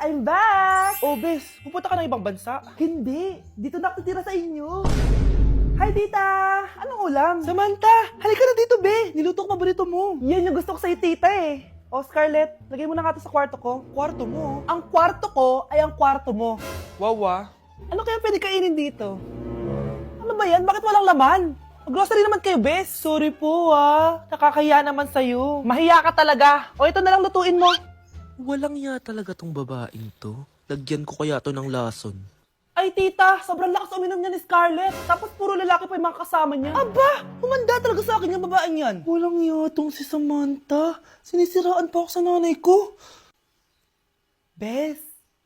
I'm back! Oh, Bes, pupunta ka ng ibang bansa? Hindi, dito na ako titira sa inyo. Hi, tita! Anong ulam? Samantha, halika na dito, Be. Niluto ko paborito mo. Yan yung gusto ko sa'yo, tita eh. O, Scarlett, lagay mo na nga ito sa kwarto ko. Kwarto mo. Ang kwarto ko ay ang kwarto mo. Wawa. Ano kaya pwede kainin dito? Ano ba yan? Bakit walang laman? Grocery naman kayo, Bes. Sorry po, Nakakahiya naman sa'yo. Mahiya ka talaga. O, ito na lang lutuin mo. Walang ya talaga tong babaeng to. Lagyan ko kaya to ng lason. Ay, tita, sobrang lakas uminom niya ni Scarlett. Tapos puro lalaki pa yung mga kasama niya. Aba, humanda talaga sa akin yung babaeng yan. Walang iya tong si Samantha. Sinisiraan pa ako sa nanay ko. Bes,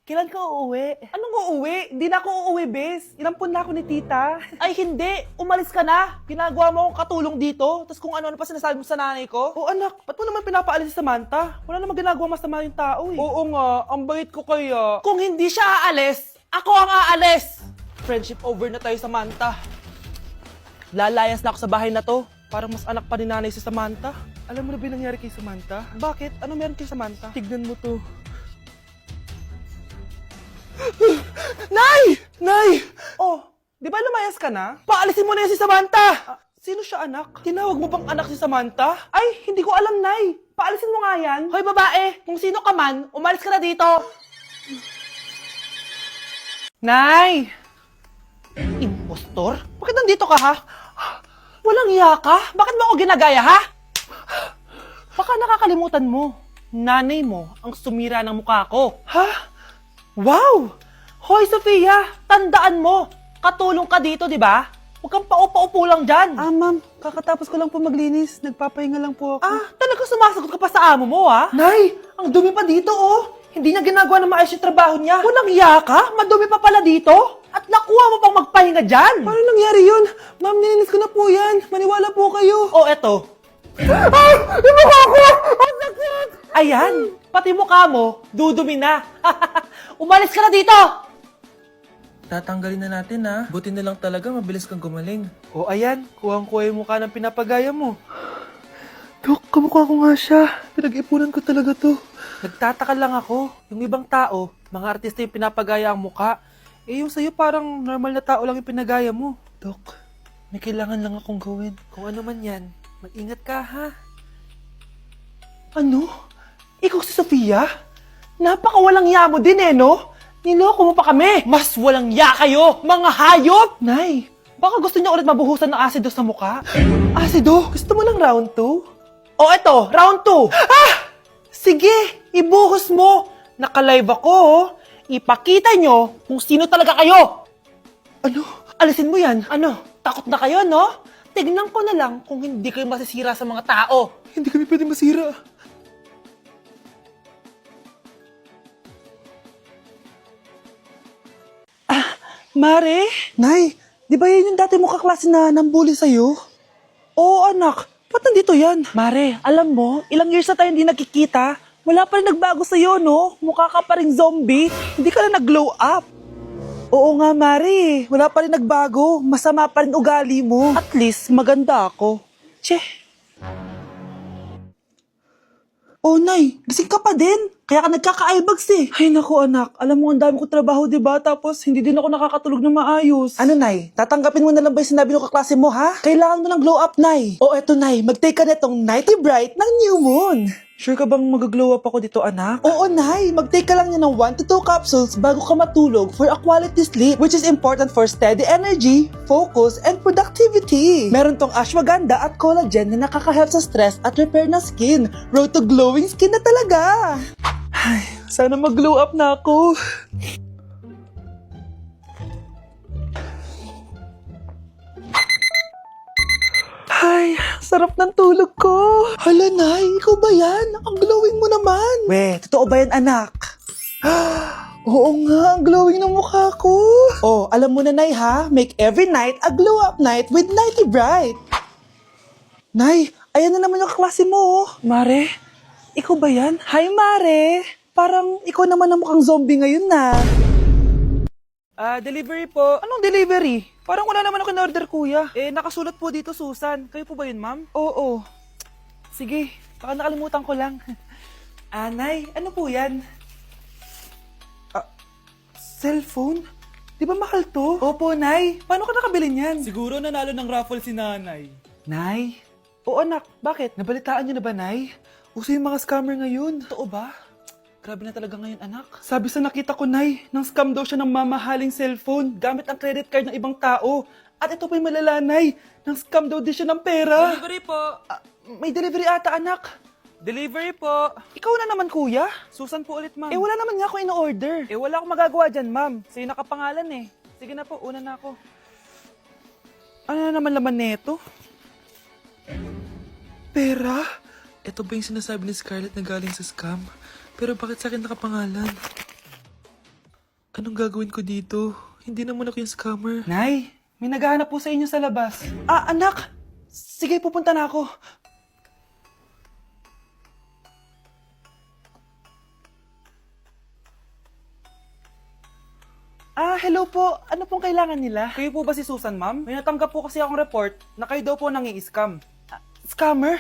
kailan ka uuwi? Anong uuwi? Hindi na ako uuwi, Bes. Inampun na ako ni tita. Ay, hindi. Umalis ka na. Ginagawa mo akong katulong dito. Tapos kung ano-ano pa sinasabi mo sa nanay ko. O anak, ba't mo naman pinapaalis si Samantha? Wala namang ginagawa masama yung tao eh. Oo nga, ang bait ko kaya. Kung hindi siya aalis, ako ang aalis. Friendship over na tayo, Samantha. Lalayas na ako sa bahay na to. Parang mas anak pa ni nanay si Samantha. Alam mo na ba yung nangyari kay Samantha? Bakit? Ano meron kay Samantha? Tignan mo to. Nay! Nay! Oh, di ba lumayas ka na? Paalisin mo na yan si Samantha! Sino siya, anak? Tinawag mo bang anak si Samantha? Ay, hindi ko alam, Nay. Paalisin mo nga yan. Hoy, babae, kung sino ka man, umalis ka na dito. Nay! Impostor? Bakit nandito ka, ha? Walang iya ka? Bakit mo ako ginagaya, ha? Baka nakakalimutan mo. Nanay mo ang sumira ng mukha ko. Ha? Wow! Hoy, Sofia! Tandaan mo! Katulong ka dito, di ba? Huwag kang paupa-upo lang dyan. Ma'am, kakatapos ko lang po maglinis. Nagpapahinga lang po ako. Talaga sumasagot ka pa sa amo mo, ha? Nay! Ang dumi pa dito, oh! Hindi niya ginagawa ng maayos yung trabaho niya. Walang iya ka? Madumi pa pala dito? At nakuha mo pang magpahinga dyan? Paano nangyari yun? Ma'am, nilinis ko na po yan. Maniwala po kayo. O, eto. Ay! Yung mukha ko! Ang sakit! Ayan, pati mukha mo, dudumi na. Umalis ka na dito! Tatanggalin na natin ha. Buti na lang talaga mabilis kang gumaling. O, ayan. Kuhang-kuha yung mukha ng pinapagaya mo. Dok, kamukha ko nga siya. Pinag-ipunan ko talaga to. Nagtataka lang ako. Yung ibang tao, mga artista yung pinapagaya ang mukha. Eh, yung sa'yo parang normal na tao lang yung pinagaya mo. Dok, may kailangan lang akong gawin. Kung ano man yan, mag-ingat ka ha. Ano? Ikaw si Sofia? Napakawalang ya mo din eh, no? Niloko mo pa kami. Mas walang ya kayo, mga hayop! Nay, Baka gusto niya ulit mabuhusan ng asido sa mukha. asido, gusto mo lang round 2? O eto, round 2. Sige, ibuhos mo. Naka-live ako, oh. Ipakita nyo kung sino talaga kayo. Ano? Alisin mo yan. Ano? Takot na kayo, no? Tignan ko na lang kung hindi kayo masisira sa mga tao. Hindi kami pwede masira. Mare? Nay, di ba yan yung dati mo kaklase na nambuli sa'yo? Oo, anak. Ba't nandito yan? Mare, alam mo, ilang years na tayo hindi nagkikita. Wala pa rin nagbago sa'yo, no? Mukha ka pa rin zombie. Hindi ka na nag-glow up. Oo nga, Mari. Wala pa rin nagbago. Masama pa rin ugali mo. At least, maganda ako. Che. Oh, Nay. Gising ka pa din. Kaya ka nagkaka-eyebags eh. Ay, naku, anak. Alam mo, ang dami ko trabaho, diba? Tapos, hindi din ako nakakatulog na maayos. Ano, Nay? Tatanggapin mo na lang ba yung sinabi ng kaklase mo, ha? Kailangan mo ng glow up, Nay. O, eto, Nay. Mag-take ka na itong Nighty Bright ng New Moon. Sure ka bang mag-glow up ako dito, anak? Oo, Nay. Mag-take ka lang niya ng 1 to 2 capsules bago ka matulog for a quality sleep, which is important for steady energy, focus, and productivity. Meron tong ashwagandha at collagen na nakaka-help sa stress at repair na skin. Road to glowing skin na talaga. Ay, sana mag-glow up na ako. Ay, sarap ng tulog ko. Hala, Nay, ikaw ba yan? Ang glowing mo naman. We, totoo ba yan, anak? Oo nga, ang glowing ng mukha ko. Oh, alam mo na, Nay, ha? Make every night a glow-up night with Nighty Bright. Nay, ayan na naman yung klase mo. Mare, ikaw ba yan? Hi, Mare. Parang ikaw naman ang mukhang zombie ngayon na. Delivery po. Anong delivery? Parang wala naman ako in-order, kuya. Eh, nakasulat po dito, Susan. Kayo po ba yun, ma'am? Oo. Sige, baka nakalimutan ko lang. Nay, ano po yan? Cellphone? Di ba mahal to? Opo, Nay. Paano ka nakabili niyan? Siguro nanalo ng raffle si nanay. Nay? Oo, anak. Bakit? Nabalitaan niyo na ba, Nay? Uso yung mga scammer ngayon. Totoo ba? Grabe na talaga ngayon, anak. Sabi sa nakita ko, Nay, nang scam daw siya ng mamahaling cellphone gamit ang credit card ng ibang tao. At ito pa yung malala, Nay. Nang scam daw din siya ng pera. Delivery po. May delivery ata, anak. Delivery po. Ikaw na naman, kuya. Susan po ulit, ma'am. Eh, wala naman nga ako in-order. wala akong magagawa dyan, ma'am. Sa'yo nakapangalan eh. Sige na po, una na ako. Ano na naman laman neto? Pera? Ito ba yung sinasabi ni Scarlett na galing sa scam? Pero bakit sa akin nakapangalan? Anong gagawin ko dito? Hindi naman ako yung scammer. Nay, may naghahanap po sa inyo sa labas. Ah, anak! Sige, pupunta na ako. Ah, hello po. Ano pong kailangan nila? Kayo po ba si Susan, ma'am? May natanggap po kasi akong report na kayo daw po nangi-scam. Scammer?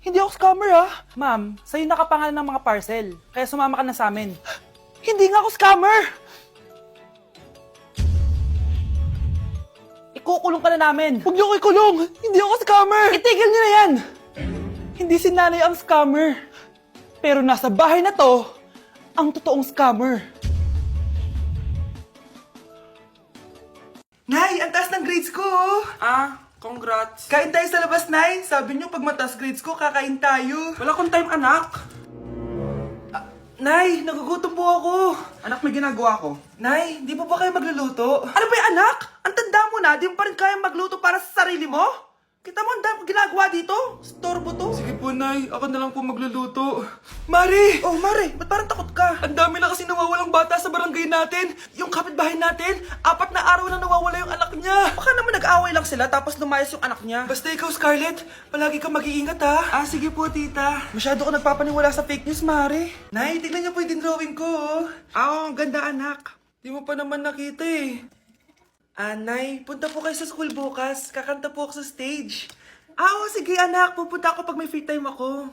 Hindi ako scammer, ah. Ma'am, sa'yo nakapangalan ng mga parcel. Kaya sumama ka na sa amin. Hindi nga ako scammer! Ikukulong ka na namin. Huwag niyo ko ikulong! Hindi ako scammer! Itigil niyo na yan! Hindi si nanay ang scammer. Pero nasa bahay na to, ang totoong scammer. Nay, ang taas ng grades ko, oh. Congrats. Kain tayo sa labas, Nay. Sabi niyo, pag mataas grades ko, kakain tayo. Wala akong time, anak. Nay, nagugutom po ako. Anak, may ginagawa ko. Nay, di po ba kayo magluluto? Ano ba yung anak? Ang tanda mo na, di mo pa rin kaya magluto para sa sarili mo? Kita mo ang dami ginagawa dito? Storbo to. Sige po, Nay. Ako na lang po magluluto. Mari! Oh, Mari, ba't parang takot ka? Ang dami na kasi nawawalang bata sa barangay natin. Yung kapitbahay natin, 4 na araw na nawawala yung anak niya. Baka naman nag-away lang sila tapos lumayas yung anak niya. Basta ikaw, Scarlett, palagi kang mag-iingat, ha? Sige po, tita. Masyado ko nagpapaniwala sa fake news, Mari. Nay, tignan niyo po yung drawing ko, oh. Ang ganda, anak. Di mo pa naman nakita, eh. Nay, punta po kayo sa school bukas. Kakanta po ako sa stage. Oo, sige anak. Pupunta ako pag may free time ako.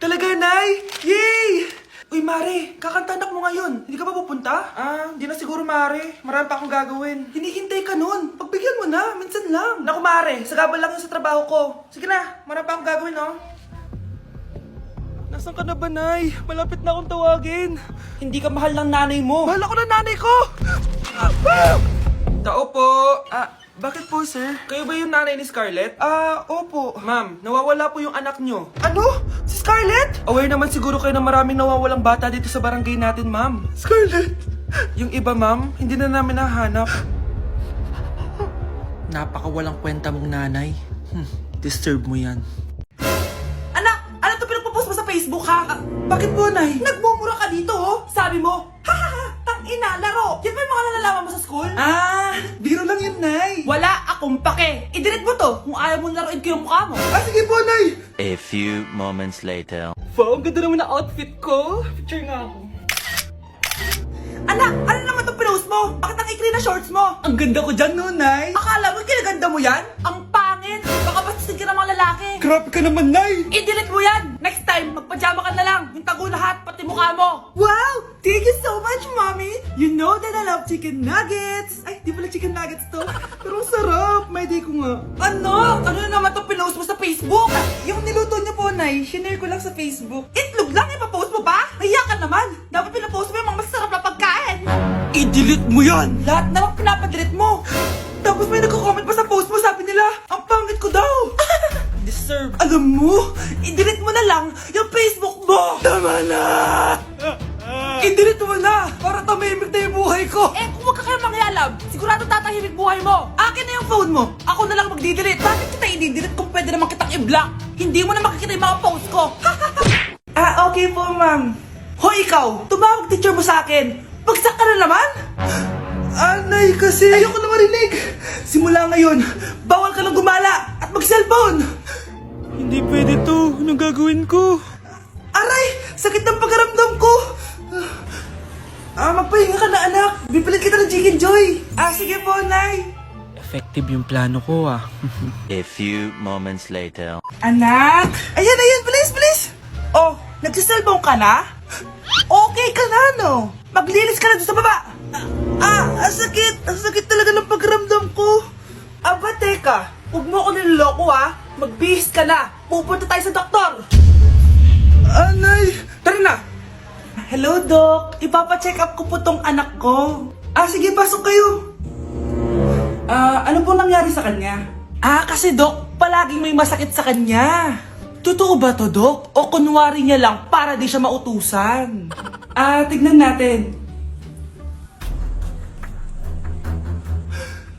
Talaga, Nay? Yay! Uy, Mare, kakanta anak mo ngayon. Hindi ka ba pupunta? Hindi na siguro, Mare. Marami pa akong gagawin. Hinihintay ka nun. Pagbigyan mo na. Minsan lang. Naku, Mare. Sagabal lang yun sa trabaho ko. Sige na. Marami pa akong gagawin, oh. Nasaan ka na ba, Nay? Malapit na akong tawagin. Hindi ka mahal ng nanay mo. Mahal ako ng nanay ko! Tao po! Bakit po, sir? Kayo ba yung nanay ni Scarlett? Opo. Ma'am, nawawala po yung anak nyo. Ano? Si Scarlett? Aware naman siguro kayo na maraming nawawalang bata dito sa barangay natin, ma'am. Scarlett? Yung iba, ma'am, hindi na namin nahanap. Napakawalang kwenta mong nanay. Disturb mo yan. Anak, ano to pinagpo-post mo sa Facebook, ha? Bakit po, Nay? Nagmumura ka dito, oh. Sabi mo, tang-ina, laro. Yan ba yung mga nalalaman mo sa school? Biro lang yun, Nay. Wala akong pake. I-delete mo to kung ayaw mo laruin ko yung mukha mo. Sige po, Nay. A few moments later. Wow, ang ganda naman na outfit ko. Picture nga ako. Anak, ano naman itong pinost mo? Bakit ang ikli na shorts mo? Ang ganda ko dyan, no, Nay. Akala mo kinaganda mo yan? Ang pangit. Baka bastusin ka ng mga lalaki. Grabe ka naman, Nay! I-delete mo yan! Next time, magpajama ka na lang! Yung tago lahat, pati mukha mo! Wow! Thank you so much, Mommy! You know that I love chicken nuggets! Ay, di pala chicken nuggets to. Pero sarap! May day ko nga. Ano? Ano na naman itong pinost mo sa Facebook? Yung niluto niyo po, Nay, shinare ko lang sa Facebook. Itlog lang, ipapost mo ba? Hiya ka naman! Dapat pinapost mo yung mga masarap na pagkain! I-delete mo yan! Lahat na lang pinapadelete mo! Tapos may nagko-comment pa sa post mo, sabi nila, ang pangit ko daw! Deserve. Alam mo, i-delete mo na lang yung Facebook mo! Tama na! I-delete mo na! Para tamimik na yung buhay ko! Eh, kung wag ka kayo mangyalab, sigurado tatahimik buhay mo! Akin na yung phone mo! Ako na lang magdi-delete! Bakit kita i-delete kung pwede naman kitang i-block? Hindi mo na makikita yung mga post ko! Okay po, ma'am. Hoy, ikaw! Tumawag teacher mo sa akin! Bagsak ka na naman! Nay, kasi... Ayoko na marinig! Simula ngayon, bawal ka lang gumala at mag-cellphone! Hindi pwede to. Anong gagawin ko? Aray! Sakit ng pagkaramdam ko! Magpahinga ka na, anak! Bipilit kita ng Chicken Joy! Sige po, Nay! Effective yung plano ko, ah. A few moments later. Anak! Ayan! Bilis! Oh, nagsiselfone ka na? Okay ka na, no? Maglinis ka na doon sa baba! Ang sakit! Ang sakit talaga ng pagramdam ko! Aba, teka. Huwag mo ako niloloko ha. Magbihis ka na. Pupunta tayo sa doktor. Nay! Tara na. Hello, Doc. Ipapacheck up ko po tong anak ko. Sige, pasok kayo! Ano po nangyari sa kanya? Kasi Doc, palaging may masakit sa kanya. Totoo ba to, Doc? O kunwari niya lang para di siya mautusan? Tignan natin.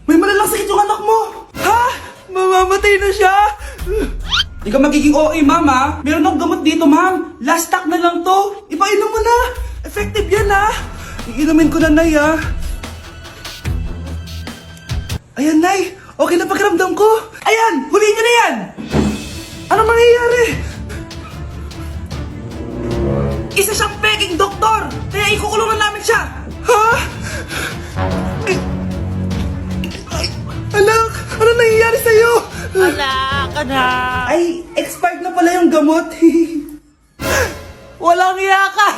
May malalang sakit yung anak mo! Ha? Mamamatay na siya? Di ka magiging OA, mama. Meron akong gamot dito, ma'am. Last stock na lang to. Ipainom mo na. Effective yan, ha. Iinumin ko na, Nay, ha. Ayan, Nay. Okay na pakiramdam ko. Ayan, huliin niyo na yan. Ano mangyayari? Isa siyang peking doktor. Kaya ikukulungan namin siya. Ha? Anak, ano nangyayari sa'yo? Anak. Ay, expired na pala yung gamot. Walang iya ka.